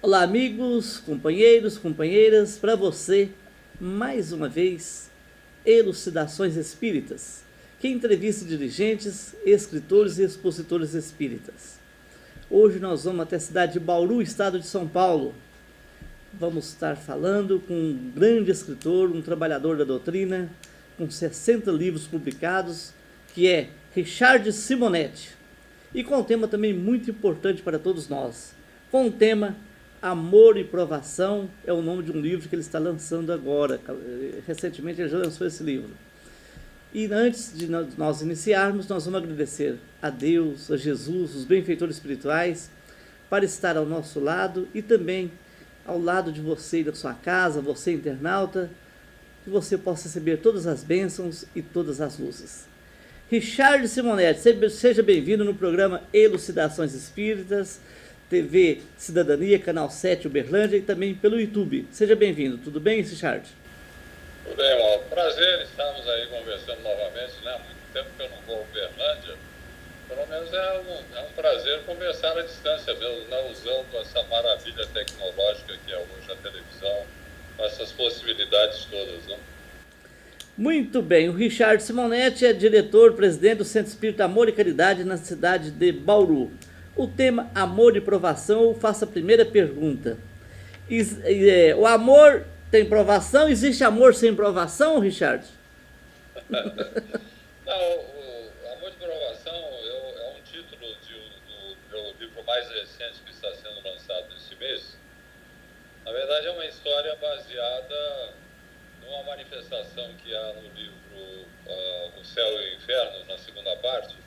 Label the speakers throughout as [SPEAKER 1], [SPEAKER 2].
[SPEAKER 1] Olá, amigos, companheiros, companheiras, para você, mais uma vez, Elucidações Espíritas, que entrevista dirigentes, escritores e expositores espíritas. Hoje nós vamos até a cidade de Bauru, estado de São Paulo. Vamos estar falando com um grande escritor, um trabalhador da doutrina, com 60 livros publicados, que é Richard Simonetti. E com um tema também muito importante para todos nós, com o tema Amor e Provação, é o nome de um livro que ele está lançando agora. Recentemente ele já lançou esse livro. E antes de nós iniciarmos, nós vamos agradecer a Deus, a Jesus, os benfeitores espirituais, para estar ao nosso lado e também ao lado de você e da sua casa, você internauta, que você possa receber todas as bênçãos e todas as luzes. Richard Simonetti, seja bem-vindo no programa Elucidações Espíritas, TV Cidadania, Canal 7 Uberlândia e também pelo YouTube. Seja bem-vindo. Tudo bem, Richard?
[SPEAKER 2] Tudo bem, irmão. Prazer, estamos aí conversando novamente, né? Há muito tempo que eu não vou a Uberlândia. Pelo menos é um prazer conversar à distância mesmo, não usando essa maravilha tecnológica que é hoje a televisão, com essas possibilidades todas, né?
[SPEAKER 1] Muito bem, o Richard Simonetti é diretor, presidente do Centro Espírita Amor e Caridade na cidade de Bauru. O tema Amor e Provação, eu faço a primeira pergunta. O amor tem provação? Existe amor sem provação, Richard?
[SPEAKER 2] Não, o Amor de Provação é um título do meu livro mais recente que está sendo lançado neste mês. Na verdade é uma história baseada numa manifestação que há no livro O Céu e o Inferno, na segunda parte,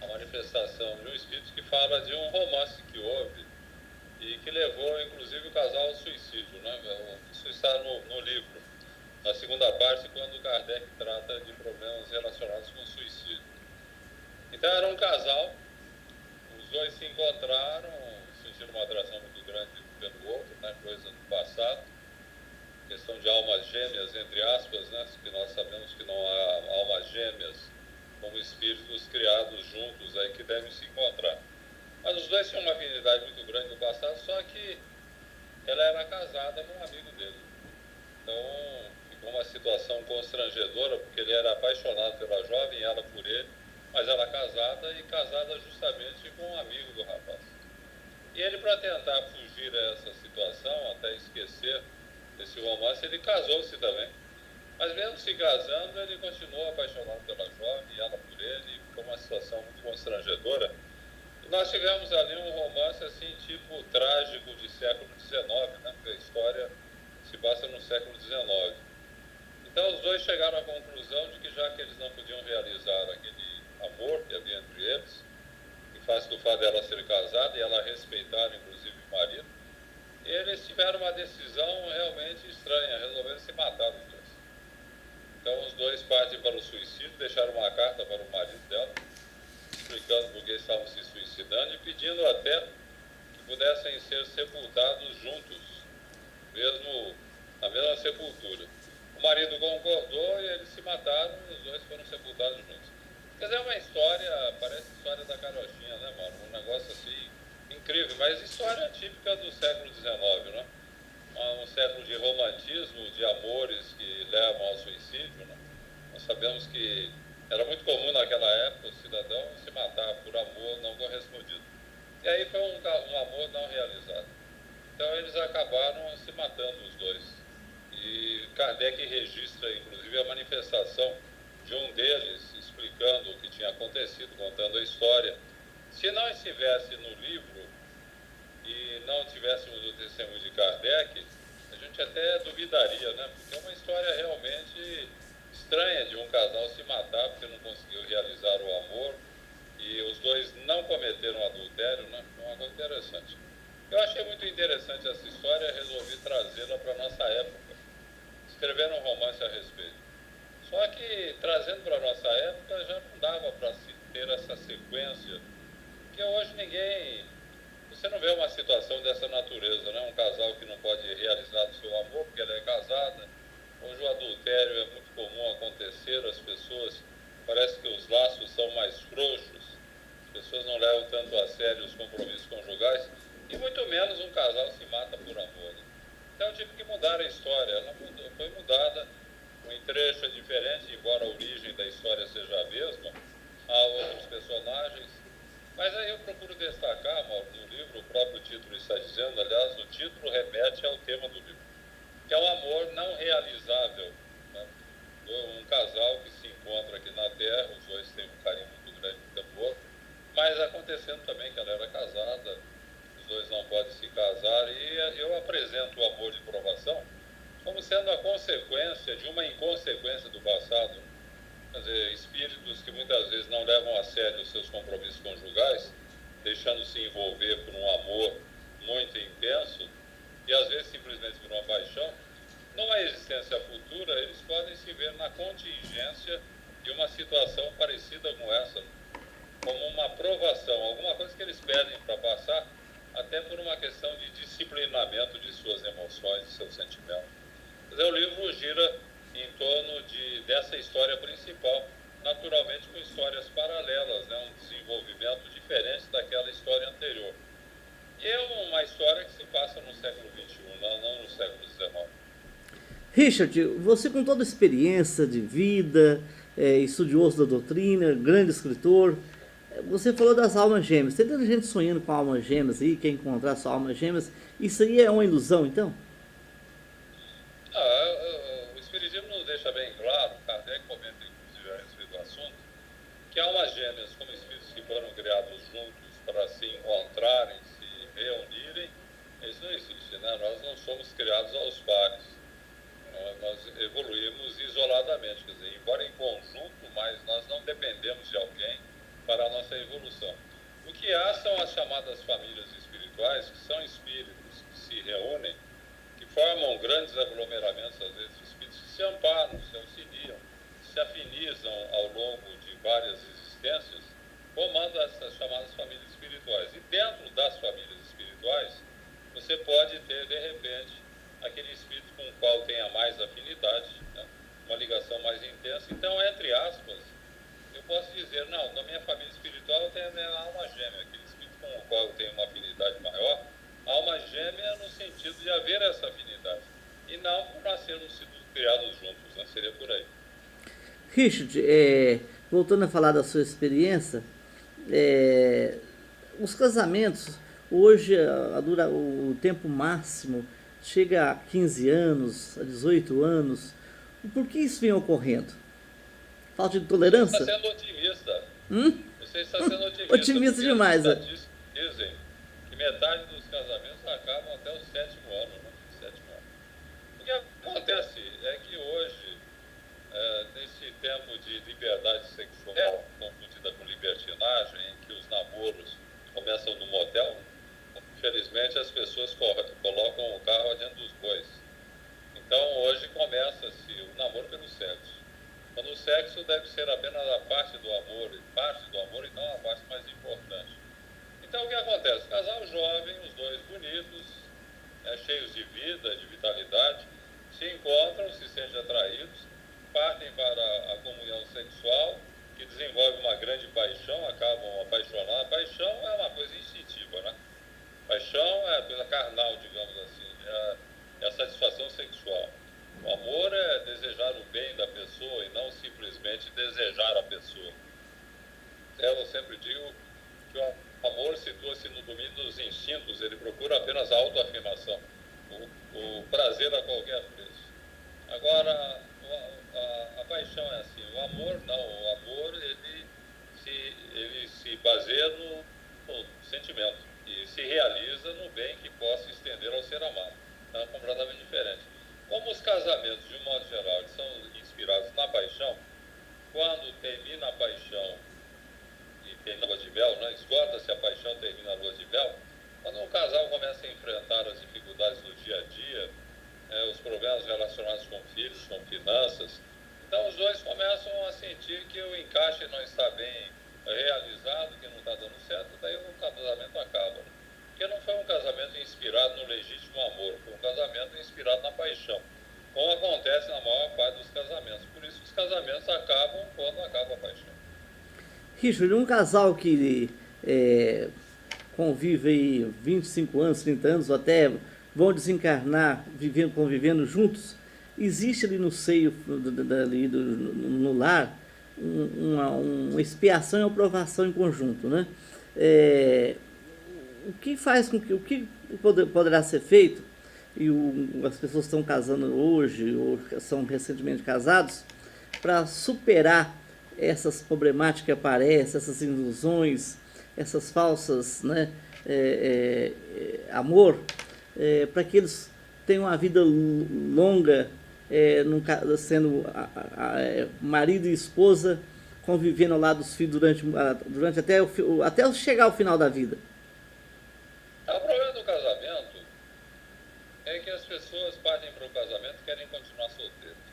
[SPEAKER 2] a manifestação de um espírito que fala de um romance que houve e que levou, inclusive, o casal ao suicídio, né? Isso está no livro, na segunda parte, quando Kardec trata de problemas relacionados com o suicídio. Então, era um casal, os dois se encontraram, sentiram uma atração muito grande pelo outro, né? Coisa do passado, questão de almas gêmeas, entre aspas, né? Que nós sabemos que não há almas gêmeas como espíritos criados juntos aí que devem se encontrar. Mas os dois tinham uma afinidade muito grande no passado, só que ela era casada com um amigo dele. Então ficou uma situação constrangedora, porque ele era apaixonado pela jovem, ela por ele, mas ela casada e casada justamente com um amigo do rapaz. E ele, para tentar fugir a essa situação, até esquecer esse romance, ele casou-se também. Mas mesmo se casando, ele continuou apaixonado pela jovem e ela por ele, e ficou uma situação muito constrangedora. E nós tivemos ali um romance assim, tipo trágico de século XIX, né? Porque a história se passa no século XIX. Então os dois chegaram à conclusão de que já que eles não podiam realizar aquele amor que havia entre eles, em face do fato dela ser casada e ela respeitar inclusive o marido, eles tiveram uma decisão realmente estranha, resolveram se matar os dois. Então os dois partem para o suicídio, deixaram uma carta para o marido dela, explicando por que estavam se suicidando e pedindo até que pudessem ser sepultados juntos, mesmo na mesma sepultura. O marido concordou e eles se mataram e os dois foram sepultados juntos. Quer dizer, é uma história, parece história da carochinha, né, mano? Um negócio assim incrível, mas história típica do século XIX, né? Um século de romantismo, de amores que levam ao suicídio, né? Nós sabemos que era muito comum naquela época o cidadão se matar por amor não correspondido. E aí foi um amor não realizado. Então eles acabaram se matando os dois. E Kardec registra, inclusive, a manifestação de um deles explicando o que tinha acontecido, contando a história. Se não estivesse no livro e não tivéssemos o testemunho de Kardec, a gente até duvidaria, né? Porque é uma história realmente estranha de um casal se matar porque não conseguiu realizar o amor e os dois não cometeram adultério, né? É uma coisa interessante. Eu achei muito interessante essa história e resolvi trazê-la para a nossa época, escrevendo um romance a respeito. Só que, trazendo para a nossa época, já não dava para se ter essa sequência, porque hoje você não vê uma situação dessa natureza, né? Um casal que não pode realizar o seu amor porque ela é casada. Hoje o adultério é muito comum acontecer, as pessoas, parece que os laços são mais frouxos, as pessoas não levam tanto a sério os compromissos conjugais, E muito menos um casal se mata por amor. Né? Então eu tive que mudar a história. Ela foi mudada, um trecho é diferente, embora a origem da história seja a mesma, há outros personagens. Mas aí eu procuro destacar, Mauro, no livro, o próprio título está dizendo, aliás, o título remete ao tema do livro, que é um amor não realizável. Né? Um casal que se encontra aqui na Terra, os dois têm um carinho muito grande pelo outro, mas acontecendo também que ela era casada, os dois não podem se casar, e eu apresento o amor de provação como sendo a consequência de uma inconsequência do passado. Quer dizer, espíritos que muitas vezes não levam a sério os seus compromissos conjugais, deixando-se envolver por um amor muito intenso, e às vezes simplesmente por uma paixão, numa existência futura, eles podem se ver na contingência de uma situação parecida com essa, como uma provação, alguma coisa que eles pedem para passar, até por uma questão de disciplinamento de suas emoções, de seus sentimentos. Quer dizer, o livro gira em torno dessa história principal, naturalmente com histórias paralelas, né? Um desenvolvimento diferente daquela história anterior. E é uma história que se passa no século XXI, não no século XIX.
[SPEAKER 1] Richard, você com toda a experiência de vida, estudioso da doutrina, grande escritor, você falou das almas gêmeas. Tem tanta gente sonhando com almas gêmeas aí, quer encontrar sua alma gêmeas. Isso aí é uma ilusão, então?
[SPEAKER 2] O Espiritismo nos deixa bem claro, Kardec comenta inclusive a respeito do assunto, que almas gêmeas, como espíritos que foram criados juntos para se encontrarem, se reunirem, isso não existe, né? Nós não somos criados aos pares. Nós evoluímos isoladamente, quer dizer, embora em conjunto, mas nós não dependemos de alguém para a nossa evolução. O que há são as chamadas famílias espirituais, que são espíritos que se reúnem, que formam grandes aglomeramentos, às vezes, de espíritos que se amparam, se auxiliam, se afinizam ao longo de várias existências, formando essas chamadas famílias espirituais. E dentro das famílias espirituais, você pode ter, de repente, aquele espírito com o qual tenha mais afinidade, né? Uma ligação mais intensa. Então, entre aspas, eu posso dizer, não, na minha família espiritual eu tenho a minha alma gêmea, aquele espírito com o qual eu tenho uma afinidade maior, alma gêmea no sentido de haver essa afinidade, e não por nós termos sido criados juntos, né? Seria por aí.
[SPEAKER 1] Richard, voltando a falar da sua experiência, os casamentos, hoje o tempo máximo chega a 15 anos, a 18 anos. Por que isso vem ocorrendo? Falta de tolerância?
[SPEAKER 2] Você está sendo otimista. Você está sendo otimista.
[SPEAKER 1] Otimista demais.
[SPEAKER 2] As estatísticas dizem que metade dos casamentos acabam até o 7º ano. Né? 7º ano. O que acontece é que hoje, nesse tempo de liberdade sexual, confundida com libertinagem, em que os namoros começam no motel, infelizmente as pessoas colocam o carro adiante dos bois. Então hoje começa-se o namoro pelo sexo. Quando o sexo deve ser apenas a parte do amor e não a parte mais importante. Então o que acontece? Casal jovem, os dois bonitos, cheios de vida, de vitalidade, se encontram, se sentem atraídos, partem para a comunhão sexual, que desenvolve uma grande paixão, acabam apaixonados. A paixão é uma coisa instintiva, né? Paixão é a coisa carnal, digamos assim, é a satisfação sexual. O amor é desejar o bem da pessoa e não simplesmente desejar a pessoa. Eu sempre digo que o amor situa-se no domínio dos instintos, ele procura apenas a autoafirmação, o prazer a qualquer preço. Agora, a paixão é assim, o amor não, o amor ele se baseia no sentimento e se realiza no bem que possa estender ao ser amado. Então é completamente diferente. Como os casamentos, de um modo geral, eles são inspirados na paixão, quando termina a paixão e termina a lua de mel, né? Esgota-se a paixão, termina a lua de mel, quando um casal começa a enfrentar as dificuldades do dia a dia, os problemas relacionados com filhos, com finanças, então os dois começam a sentir que o encaixe não está bem realizado, que não está dando certo, daí o casamento acaba. Né? Porque não foi um casamento inspirado no legítimo amor, foi um casamento inspirado na paixão, como acontece na maior parte dos casamentos. Por isso que os casamentos acabam quando acaba a paixão.
[SPEAKER 1] Richard, um casal que convivem aí 25 anos, 30 anos, ou até vão desencarnar convivendo juntos, existe ali no seio, no lar, uma expiação e uma provação em conjunto, né? É, o que faz com que, o que poderá ser feito, e as pessoas estão casando hoje, ou são recentemente casados, para superar essas problemáticas que aparecem, essas ilusões, essas falsas, né, amor, para que eles tenham uma vida longa, sendo marido e esposa, convivendo ao lado dos filhos durante até chegar ao final da vida.
[SPEAKER 2] O problema do casamento é que as pessoas partem para o casamento e querem continuar solteiros.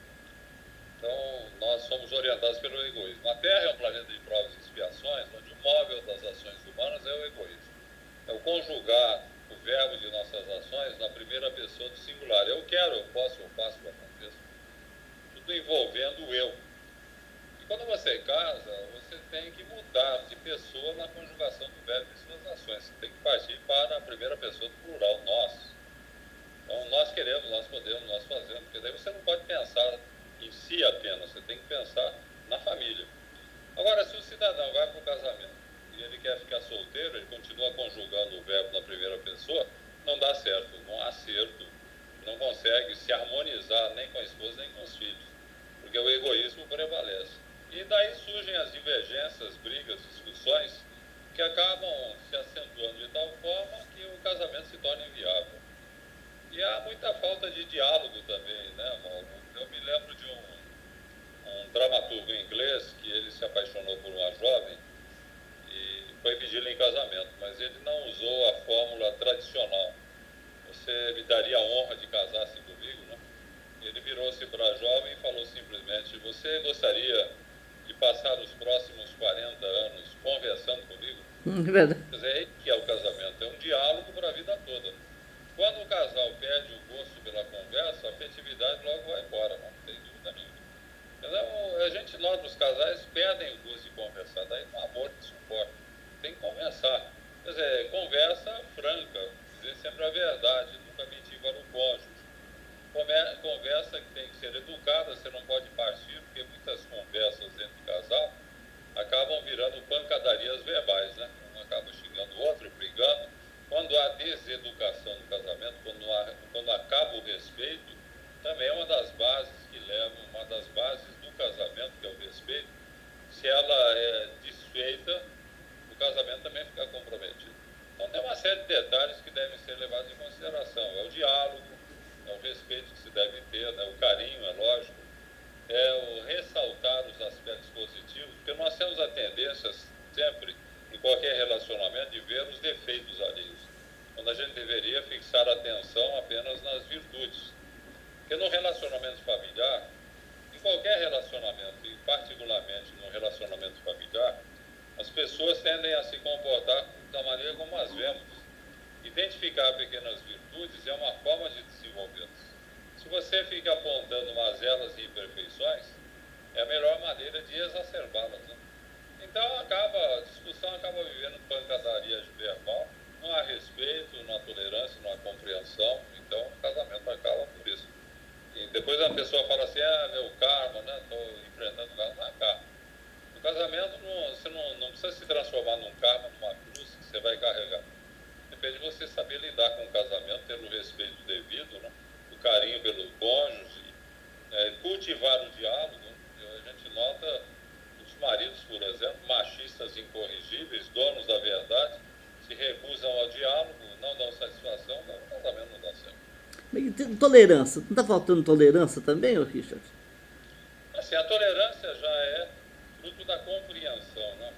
[SPEAKER 2] Então, nós somos orientados pelo egoísmo. A Terra é um planeta de provas e expiações, onde o móvel das ações humanas é o egoísmo. É o conjugar o verbo de nossas ações na primeira pessoa do singular. Eu quero, eu posso, eu faço, eu aconteço. Tudo envolvendo o eu. E quando você casa, você tem que mudar de pessoa na conjugação do verbo de suas ações. Você tem que partir para a primeira pessoa do plural, nós. Então, nós queremos, nós podemos, nós fazemos. Porque daí você não pode pensar em si apenas, você tem que pensar na família. Agora, se o cidadão vai para o casamento e ele quer ficar solteiro, ele continua conjugando o verbo na primeira pessoa, não dá certo, não há acerto, não consegue se harmonizar nem com a esposa nem com os filhos, porque o egoísmo prevalece. E daí surgem as divergências, brigas, discussões, que acabam se acentuando de tal forma que o casamento se torna inviável. E há muita falta de diálogo também, né, Mauro? Eu me lembro de um dramaturgo inglês que ele se apaixonou por uma jovem e foi pedi-la em casamento, mas ele não usou a fórmula tradicional. Você me daria a honra de casar-se comigo, né? Ele virou-se para a jovem e falou simplesmente: você gostaria de passar os próximos 40 anos conversando comigo?
[SPEAKER 1] Verdade.
[SPEAKER 2] Quer dizer, que é o casamento, é um diálogo para a vida toda. Quando o casal perde o gosto pela conversa, a afetividade logo vai embora, não tem dúvida nenhuma. Então, a gente nota os casais perdem o gosto de conversar, daí no amor de suporte. Tem que conversar. Quer dizer, conversa franca, dizer sempre a verdade, nunca mentir para o cônjuge. Conversa que tem que ser educada, você não pode partir, porque muitas conversas entre casal acabam virando pancadarias verbais, né? Um acaba xingando o outro, brigando. Quando há deseducação no casamento, quando acaba o respeito, também é uma das bases que levam, uma das bases do casamento, que é o respeito. Se ela é desfeita, o casamento também fica comprometido. Então tem uma série de detalhes que devem ser levados em consideração. É o diálogo, é o respeito que se deve ter, né? O carinho, é lógico, é o ressaltar os aspectos positivos, porque nós temos a tendência sempre, em qualquer relacionamento, de ver os defeitos alheios, quando a gente deveria fixar a atenção apenas nas virtudes. Porque no relacionamento familiar, em qualquer relacionamento, e particularmente no relacionamento familiar, as pessoas tendem a se comportar da maneira como as vemos. Identificar pequenas virtudes é uma forma de desenvolvê-las. Se você fica apontando mazelas e imperfeições, é a melhor maneira de exacerbá-las, né? Então a discussão acaba vivendo pancadaria verbal, não há respeito, não há tolerância, não há compreensão, então o casamento acaba por isso. E depois a pessoa fala assim: meu karma, né? Estou enfrentando o karma. Não é karma. No casamento você não precisa se transformar num karma, numa cruz que você vai carregar. Depende de você saber lidar com o casamento, tendo o respeito devido, né? O carinho pelo cônjuge, cultivar o diálogo. A gente nota os maridos, por exemplo, machistas incorrigíveis, donos da verdade, se recusam ao diálogo, não dão satisfação, então o casamento não dá certo.
[SPEAKER 1] E tolerância, não está faltando tolerância também, Richard?
[SPEAKER 2] Assim, a tolerância já é fruto da compreensão, né?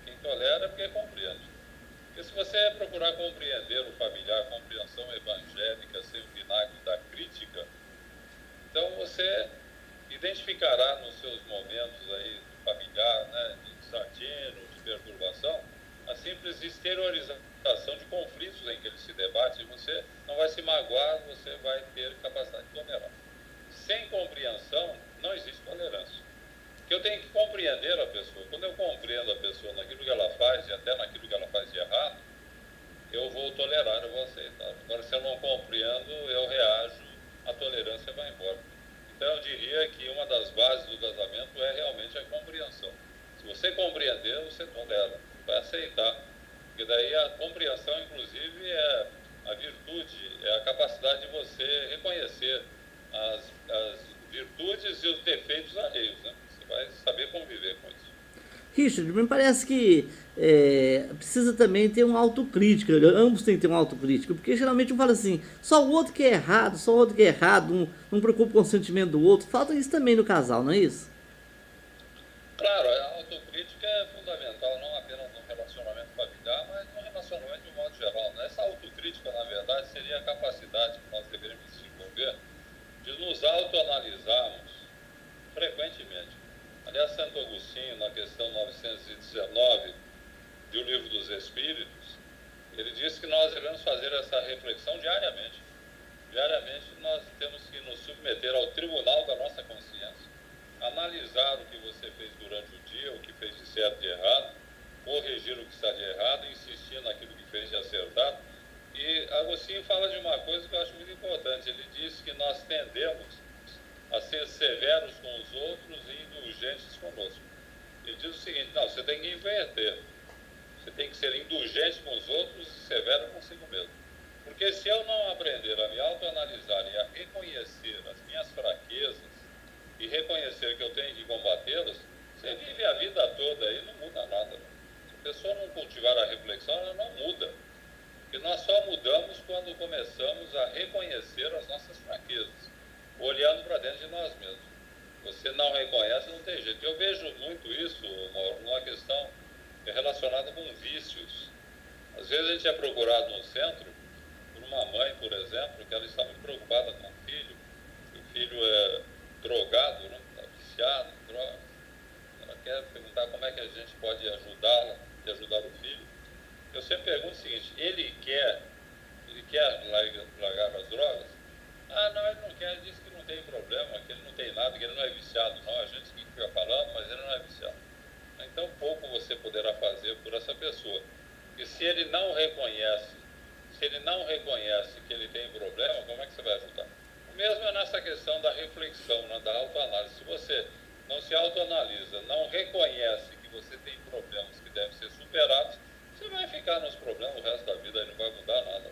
[SPEAKER 2] Quem tolera é porque compreende. Porque se você procurar compreender o familiar, a compreensão evangélica, sem o vinagre da crítica, então você identificará nos seus momentos aí familiar, né, de desatino, de perturbação, a simples exteriorização de conflitos em que ele se debate, e você não vai se magoar, você vai ter capacidade de tolerar. Sem compreensão, não existe tolerância. Porque eu tenho que compreender a pessoa. Quando eu compreendo a pessoa naquilo que ela faz, e até naquilo que ela faz de errado, diria que uma das bases do casamento é realmente a compreensão. Se você compreender, você tolera, vai aceitar. Porque daí a compreensão, inclusive, é a virtude, é a capacidade de você reconhecer as virtudes e os defeitos alheios, né? Você vai saber conviver com isso.
[SPEAKER 1] Richard, me parece que precisa também ter uma autocrítica, ambos têm que ter uma autocrítica, porque geralmente um fala assim, só o outro que é errado, só o outro que é errado, não preocupa com o sentimento do outro. Falta isso também no casal, não é isso?
[SPEAKER 2] Claro, a autocrítica é fundamental, não apenas no relacionamento familiar, mas no relacionamento de um modo geral, né? Essa autocrítica, na verdade, seria a capacidade que nós deveríamos desenvolver de nos autoanalisarmos frequentemente. Aliás, Santo Agostinho, na questão 919 do Livro dos Espíritos, ele diz que nós devemos fazer essa reflexão diariamente. Diariamente nós temos que nos submeter ao tribunal da nossa consciência, analisar o que você fez durante o dia, o que fez de certo e de errado, corrigir o que está de errado, insistir naquilo que fez de acertado. E Agostinho fala de uma coisa que eu acho muito importante. Ele diz que nós tendemos a ser severos com os outros e indulgentes conosco. Ele diz o seguinte, não, você tem que inverter. Você tem que ser indulgente com os outros e severo consigo mesmo. Porque se eu não aprender a me autoanalisar e a reconhecer as minhas fraquezas e reconhecer que eu tenho que combatê-las, você vive a vida toda e não muda nada. Se a pessoa não cultivar a reflexão, ela não muda. Porque nós só mudamos quando começamos a reconhecer as nossas fraquezas, olhando para dentro de nós mesmos. Você não reconhece, não tem jeito. Eu vejo muito isso, Mauro, numa questão relacionada com vícios. Às vezes a gente é procurado no centro por uma mãe, por exemplo, que ela está muito preocupada com o filho. O filho é drogado, né? Está viciado em drogas. Ela quer perguntar como é que a gente pode ajudá-la e ajudar o filho. Eu sempre pergunto o seguinte, ele quer largar as drogas? Ah, não, ele não quer, ele diz que não tem problema, que ele não tem nada, que ele não é viciado. Não, a gente que fica falando, mas ele não é viciado. Então pouco você poderá fazer por essa pessoa. E se ele não reconhece que ele tem problema, como é que você vai ajudar? O mesmo é nessa questão da reflexão, né, da autoanálise. Se você não se autoanalisa, não reconhece que você tem problemas que devem ser superados, você vai ficar nos problemas o resto da vida e não vai mudar nada.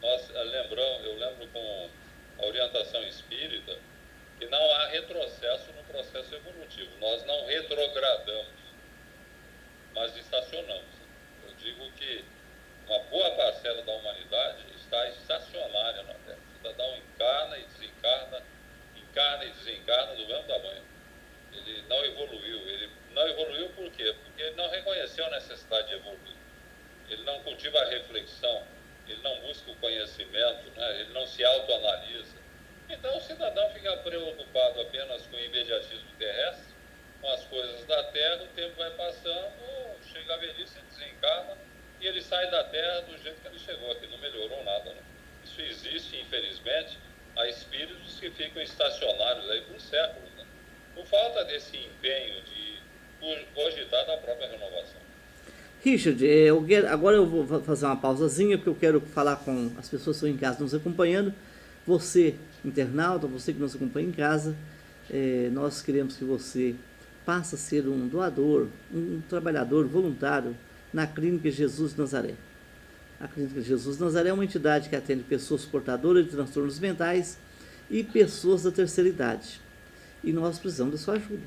[SPEAKER 2] Eu lembro com a orientação espírita que não há retrocesso no processo evolutivo. Nós não retrogradamos, mas estacionamos. Eu digo que uma boa parcela da humanidade está estacionária na Terra. O cidadão encarna e desencarna do mesmo tamanho. Ele não evoluiu. Ele não evoluiu por quê? Porque ele não reconheceu a necessidade de evoluir. Ele não cultiva a reflexão, ele não busca o conhecimento, né? Ele não se autoanalisa. Então o cidadão fica preocupado apenas com o imediatismo terrestre, com as coisas da Terra, o tempo vai passando, chega a velhice, desencarna, e ele sai da Terra do jeito que ele chegou, que não melhorou nada. Né? Isso existe, infelizmente, há espíritos que ficam estacionários aí por séculos, né? Por falta desse empenho de cogitar da própria renovação.
[SPEAKER 1] Richard, agora eu vou fazer uma pausazinha, porque eu quero falar com as pessoas que estão em casa nos acompanhando. Você, internauta, você que nos acompanha em casa, nós queremos que você passe a ser um doador, um trabalhador voluntário na Clínica Jesus de Nazaré. A Clínica Jesus de Nazaré é uma entidade que atende pessoas portadoras de transtornos mentais e pessoas da terceira idade. E nós precisamos da sua ajuda.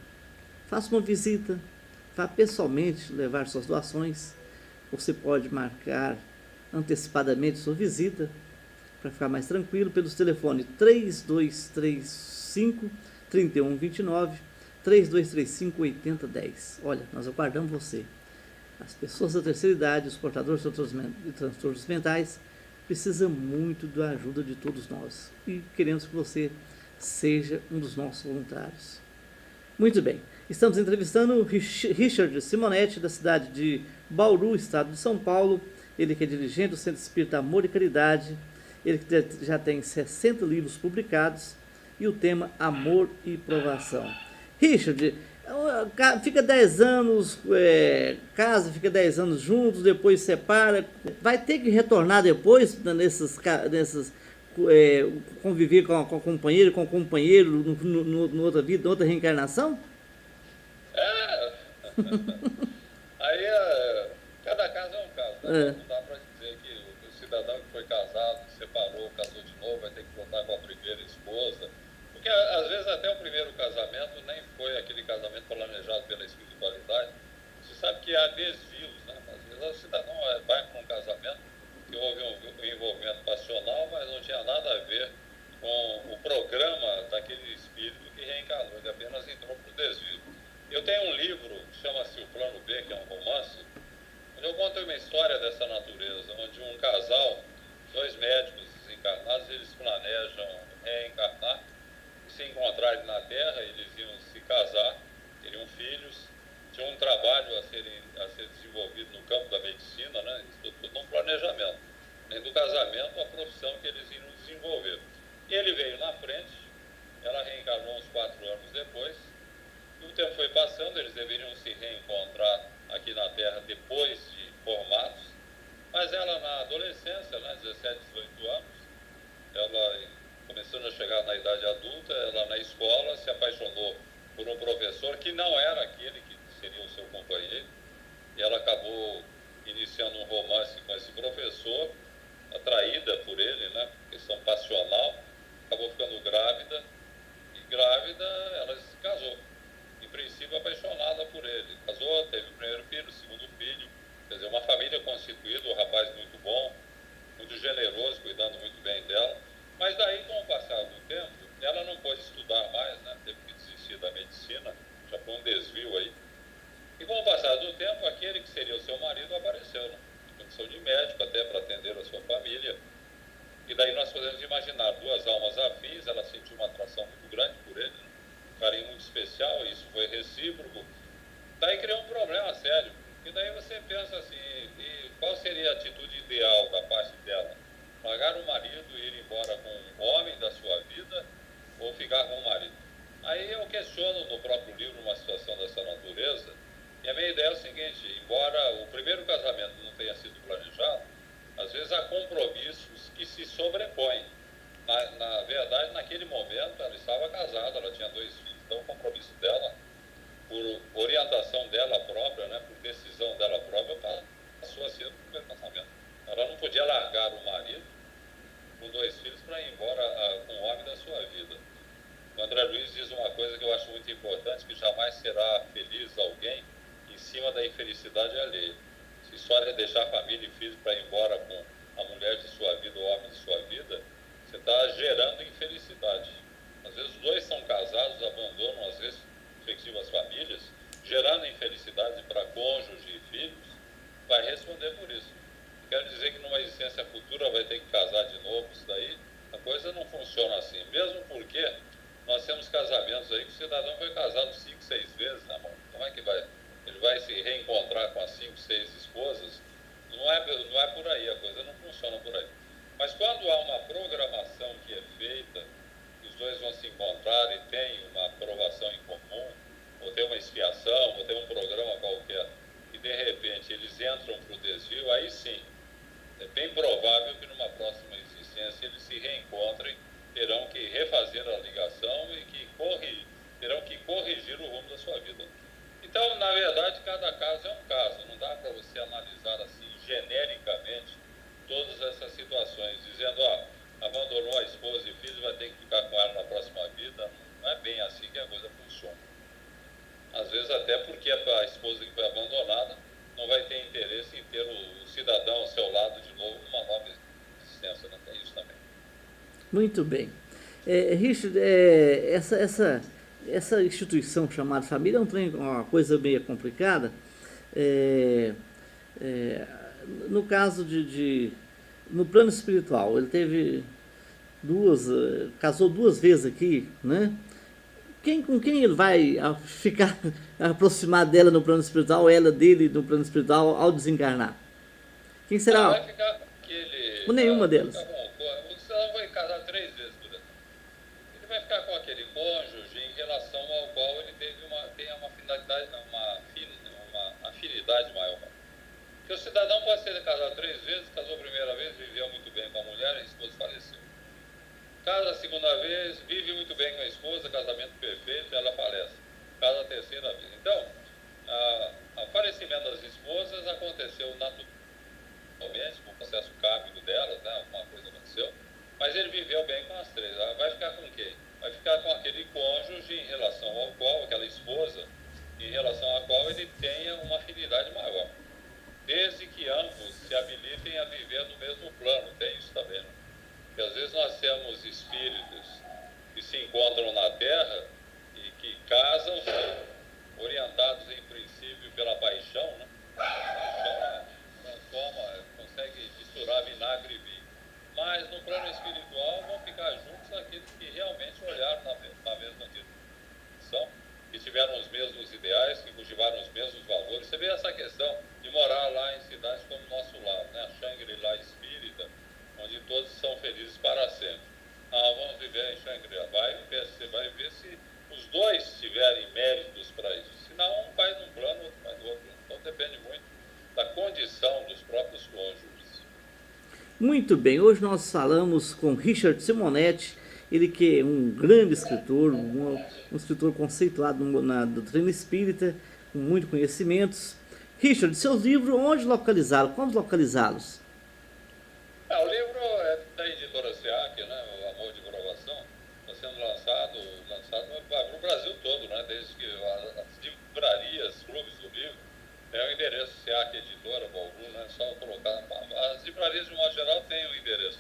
[SPEAKER 1] Faça uma visita, vá pessoalmente levar suas doações. Você pode marcar antecipadamente sua visita para ficar mais tranquilo pelos telefones 3235 3129, 3235 8010. Olha, nós aguardamos você. As pessoas da terceira idade, os portadores de transtornos mentais, precisam muito da ajuda de todos nós. E queremos que você seja um dos nossos voluntários. Muito bem. Estamos entrevistando o Richard Simonetti, da cidade de Bauru, estado de São Paulo. Ele que é dirigente do Centro Espírita Amor e Caridade. Ele que já tem 60 livros publicados. E o tema Amor e Provação. Richard, fica 10 anos, casa, fica 10 anos juntos, depois separa. Vai ter que retornar depois conviver com a companheira, com o companheiro no outra vida, noutra reencarnação?
[SPEAKER 2] É. Aí, cada caso é um caso, né? Não dá para dizer que o cidadão que foi casado, separou, casou de novo, vai ter que voltar com a primeira esposa. Porque, às vezes, até o primeiro casamento nem foi aquele casamento planejado pela espiritualidade. Você sabe que há desvios, né? Às vezes, o cidadão vai para um casamento que houve um envolvimento passional, mas não tinha nada a ver com o programa daquele espírito que reencarnou, ele apenas entrou para o desvio. Eu tenho um livro que chama-se O Plano B, que é um romance, onde eu conto uma história dessa natureza, onde um casal, dois médicos desencarnados, eles planejam reencarnar, se encontrarem na Terra, eles iam se casar, teriam filhos, tinham um trabalho a ser desenvolvido no campo da medicina, né? Isso tudo um planejamento. Além do casamento, a profissão que eles iam desenvolver. E ele veio na frente, ela reencarnou uns 4 anos depois, e o tempo foi passando, eles deveriam se reencontrar aqui na Terra depois de formados, mas ela na adolescência, né, 17, 18 anos, ela começando a chegar na idade adulta, ela na escola se apaixonou por um professor que não era aquele que seria o seu companheiro, e ela acabou iniciando um romance com esse professor, atraída por ele, né, questão passional, acabou ficando grávida, e grávida ela se casou, em princípio apaixonada por ele, casou, teve o primeiro filho, o segundo filho, quer dizer, uma família constituída, um rapaz muito bom, muito generoso, cuidando muito bem dela, mas daí, com o passar do tempo, ela não pôde estudar mais, né, teve que desistir da medicina, já foi um desvio aí, e com o passar do tempo, aquele que seria o seu marido apareceu, né, em condição de médico, até para atender a sua família. E daí nós podemos imaginar duas almas afins, ela sentiu uma atração muito grande por ele, né? Um carinho muito especial, isso foi recíproco. Daí criou um problema sério. E daí você pensa assim, e qual seria a atitude ideal da parte dela? Largar o marido e ir embora com o homem da sua vida ou ficar com o marido? Aí eu questiono no próprio livro uma situação dessa natureza, e a minha ideia é o seguinte, embora o primeiro casamento não tenha sido planejado, às vezes há compromissos que se sobrepõem. Na verdade, naquele momento, ela estava casada, ela tinha 2 filhos, então o compromisso dela, por orientação dela própria, né, por decisão dela própria, passou a ser o primeiro casamento. Ela não podia largar o marido com 2 filhos para ir embora com o homem da sua vida. O André Luiz diz uma coisa que eu acho muito importante, que jamais será feliz alguém em cima da infelicidade alheia. Se só é deixar família e filhos para ir embora com a mulher de sua vida, o homem de sua vida, você está gerando infelicidade. Às vezes os dois são casados, abandonam as respectivas famílias, gerando infelicidade para cônjuge e filhos, vai responder por isso. Quero dizer que numa existência futura vai ter que casar de novo, isso daí, a coisa não funciona assim. Mesmo porque nós temos casamentos aí que o cidadão foi casado 5, 6 vezes, né, amor? Como é que vai? Ele vai se reencontrar com as 5, 6 esposas? Não é por aí, a coisa não funciona por aí. Mas quando há uma programação que é feita, os dois vão se encontrar e tem uma aprovação em comum, ou tem uma expiação, ou tem um programa qualquer, e de repente eles entram para o desvio, aí sim, é bem provável que numa próxima existência eles se reencontrem, terão que refazer a ligação e terão que corrigir o rumo da sua vida. Então, na verdade, cada caso é um caso. Não dá para você analisar assim, genericamente, todas essas situações, dizendo, abandonou a esposa e filhos, vai ter que ficar com ela na próxima vida. Não é bem assim que a coisa funciona. Às vezes até porque a esposa que foi abandonada não vai ter interesse em ter o cidadão ao seu lado de novo numa nova existência. Não tem isso também.
[SPEAKER 1] Muito bem. Richard, essa instituição chamada família é uma coisa meio complicada. No caso no plano espiritual, ele teve casou 2 vezes aqui, né? Com quem ele vai ficar aproximar dela no plano espiritual, ela dele no plano espiritual ao desencarnar? Quem será?
[SPEAKER 2] Vai ficar com aquele...
[SPEAKER 1] Com nenhuma delas.
[SPEAKER 2] O cidadão vai casar 3 vezes por ano. Ele vai ficar com aquele cônjuge em relação ao qual ele tem uma finalidade, uma afinidade maior. Porque o cidadão pode ser casado 3 vezes, casou a primeira vez, viveu muito bem com a mulher, a esposa faleceu. Casa a segunda vez, vive muito bem com a esposa, casamento perfeito, ela falece. Casa a terceira vez. Então, o falecimento das esposas aconteceu naturalmente, por processo kármico delas, né? Alguma coisa aconteceu, mas ele viveu bem com as três. Vai ficar com quem? Vai ficar com aquele cônjuge em relação ao qual, aquela esposa, em relação à qual ele tenha uma afinidade maior. Desde que ambos se habilitem a viver no mesmo plano, tem isso também, né? Porque às vezes nós temos espíritos que se encontram na Terra e que casam, orientados em princípio pela paixão, né? A paixão transforma, consegue misturar vinagre e vinho. Mas no plano espiritual vão ficar juntos aqueles que realmente olharam na mesma direção, que tiveram os mesmos ideais, que cultivaram os mesmos valores. Você vê essa questão de morar lá em cidades como o nosso lado, né? A Shangri-La espírita, onde todos são felizes para sempre. Vamos viver em Shangri-La. Você vai ver se os dois tiverem méritos para isso. Senão, um vai num plano, outro vai no outro. Então, depende muito da condição dos próprios cônjuges.
[SPEAKER 1] Muito bem, hoje nós falamos com Richard Simonetti, ele que é um grande escritor, um escritor conceituado na doutrina espírita, com muitos conhecimentos. Richard, seus livros, onde localizá-los? Como localizá-los?
[SPEAKER 2] O livro é da editora SEAC, né? O Amor de Provação, está sendo lançado para o Brasil todo, né? Desde que as livrarias, clubes do livro, o endereço SEAC Editora, Bauru, né? Só colocar. As livrarias, de modo geral, têm o endereço.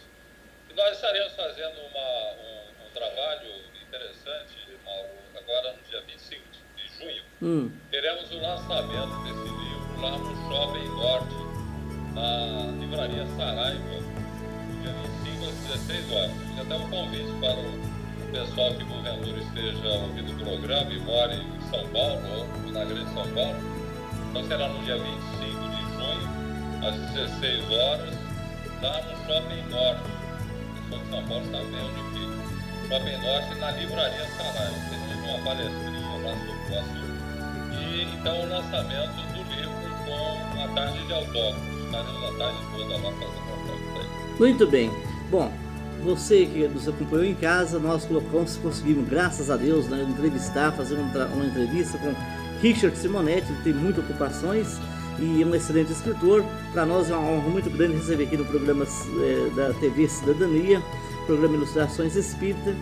[SPEAKER 2] E nós estaremos fazendo um trabalho interessante, Mauro, agora no dia 25 de junho. Teremos o lançamento desse livro lá no Shopping Norte, na livraria Saraiva, no dia 25 às 16 horas. Já tem um convite para o pessoal que porventura esteja ouvindo o programa e mora em São Paulo ou na Grande São Paulo. Então será no dia 25 de junho, às 16 horas, lá no Shopping Norte. O pessoal de São Paulo sabe bem onde fica. Shopping Norte, na livraria Saraiva. Teremos uma palestrinha lá sobre o assunto. E então o lançamento do livro com a tarde de autógrafos. Estaremos a tarde toda lá fazendo autógrafos.
[SPEAKER 1] Muito bem. Bom, você que nos acompanhou em casa, nós conseguimos, graças a Deus, né, fazer uma entrevista com Richard Simonetti. Ele tem muitas ocupações e é um excelente escritor. Para nós é uma honra muito grande receber aqui no programa da TV Cidadania, programa Ilustrações Espírita,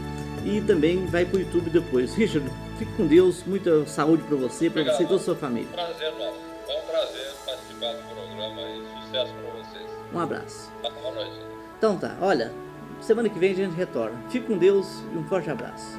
[SPEAKER 1] e também vai para o YouTube depois. Richard, fique com Deus, muita saúde para você e toda a sua família.
[SPEAKER 2] Prazer nosso, foi um prazer participar do programa e sucesso para vocês.
[SPEAKER 1] Um abraço.
[SPEAKER 2] Boa noite.
[SPEAKER 1] Então tá, olha, semana que vem a gente retorna. Fique com Deus e um forte abraço.